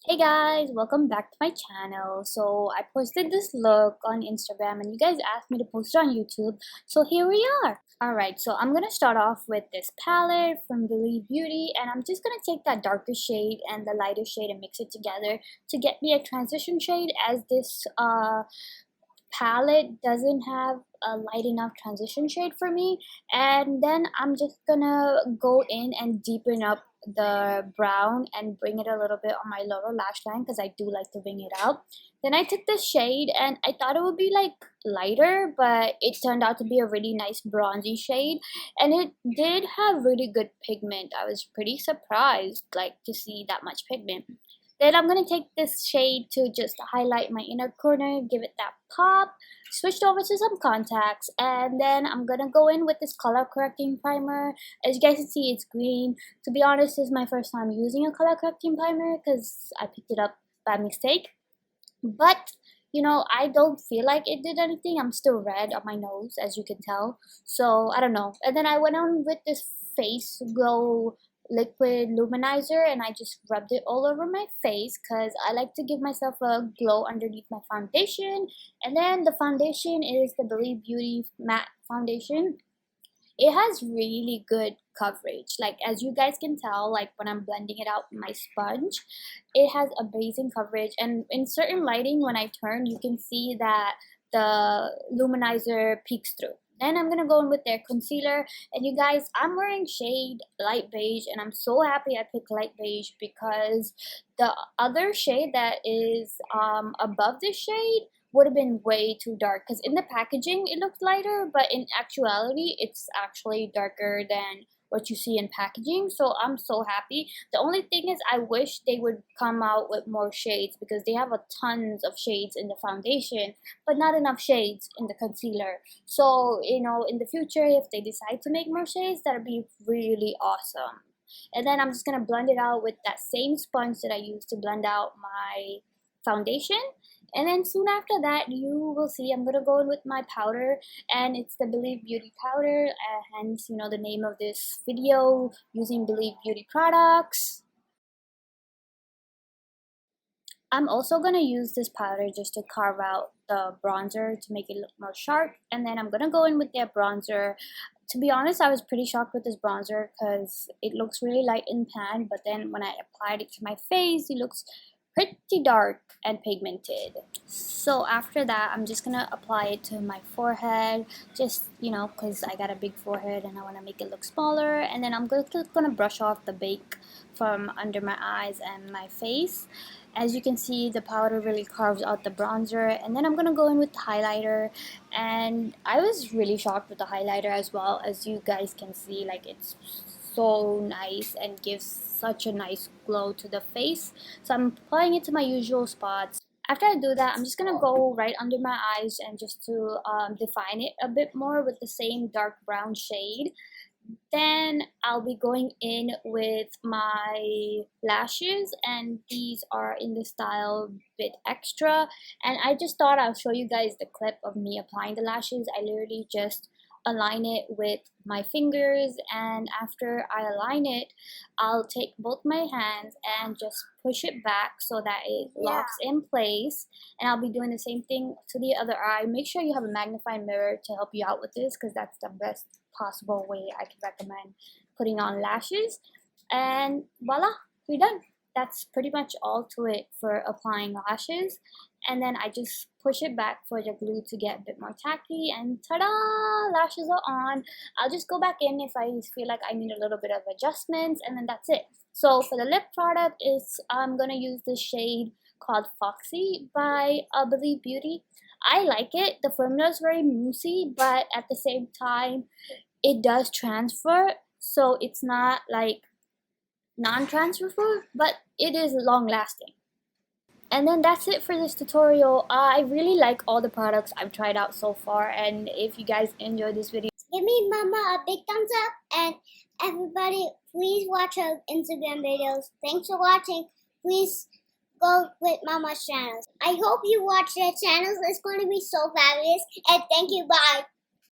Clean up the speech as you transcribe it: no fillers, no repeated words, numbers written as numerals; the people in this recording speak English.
Hey guys, welcome back to my channel. So I posted this look on Instagram and you guys asked me to post it on YouTube. So here we are. Alright, so I'm gonna start off with this palette from Believe Beauty, and I'm just gonna take that darker shade and the lighter shade and mix it together to get me a transition shade, as this palette doesn't have a light enough transition shade for me. And then I'm just gonna go in and deepen up the brown and bring it a little bit on my lower lash line because I do like to bring it out. Then I took this shade and I thought it would be like lighter, but it turned out to be a really nice bronzy shade, and it did have really good pigment. I was pretty surprised like to see that much pigment. Then I'm going to take this shade to just highlight my inner corner, give it that pop, switched over to some contacts, and then I'm going to go in with this color correcting primer. As you guys can see, it's green. To be honest, this is my first time using a color correcting primer because I picked it up by mistake. But you know, I don't feel like it did anything. I'm still red on my nose, as you can tell. So I don't know. And then I went on with this face glow liquid luminizer and I just rubbed it all over my face because I like to give myself a glow underneath my foundation. And then the foundation is the Believe Beauty matte foundation. It has really good coverage, like as you guys can tell, like when I'm blending it out with my sponge, it has amazing coverage. And in certain lighting, when I turn, you can see that the luminizer peeks through. Then I'm gonna go in with their concealer, and you guys, I'm wearing shade light beige, and I'm so happy I picked light beige because the other shade that is above this shade would have been way too dark, because in the packaging it looked lighter, but in actuality it's actually darker than what you see in packaging. So I'm so happy. The only thing is I wish they would come out with more shades, because they have a tons of shades in the foundation but not enough shades in the concealer. So you know, in the future, if they decide to make more shades, that'd be really awesome. And then I'm just gonna blend it out with that same sponge that I used to blend out my foundation. And then soon after that, you will see I'm gonna go in with my powder, and it's the Believe Beauty powder, hence you know the name of this video, using Believe Beauty products. I'm also gonna use this powder just to carve out the bronzer to make it look more sharp, and then I'm gonna go in with their bronzer. To be honest, I was pretty shocked with this bronzer because it looks really light in pan, but then when I applied it to my face, it looks pretty dark and pigmented. So after that, I'm just gonna apply it to my forehead, just you know, because I got a big forehead and I want to make it look smaller. And then I'm gonna brush off the bake from under my eyes and my face. As you can see, the powder really carves out the bronzer. And then I'm gonna go in with the highlighter, and I was really shocked with the highlighter as well. As you guys can see, like it's so nice and gives such a nice glow to the face. So I'm applying it to my usual spots. After I do that, I'm just gonna go right under my eyes and just to define it a bit more with the same dark brown shade. Then I'll be going in with my lashes, and these are in the style Bit Extra. And I just thought I'll show you guys the clip of me applying the lashes. I literally just align it with my fingers, and after I align it, I'll take both my hands and just push it back so that it locks in place. And I'll be doing the same thing to the other eye. Make sure you have a magnifying mirror to help you out with this, because that's the best possible way I can recommend putting on lashes. And voila, we're done. That's pretty much all to it for applying lashes. And then I just push it back for the glue to get a bit more tacky, and ta-da, lashes are on. I'll just go back in if I feel like I need a little bit of adjustments, and then that's it. So for the lip product, is I'm gonna use this shade called Foxy by Believe Beauty. I like it. The formula is very moussey, but at the same time it does transfer, so it's not like non-transferable, but it is long lasting. And then that's it for this tutorial. I really like all the products I've tried out so far, and if you guys enjoyed this video, give me mama a big thumbs up, and everybody please watch her Instagram videos. Thanks for watching. Please go with mama's channels. I hope you watch their channels. It's going to be so fabulous, and thank you. Bye.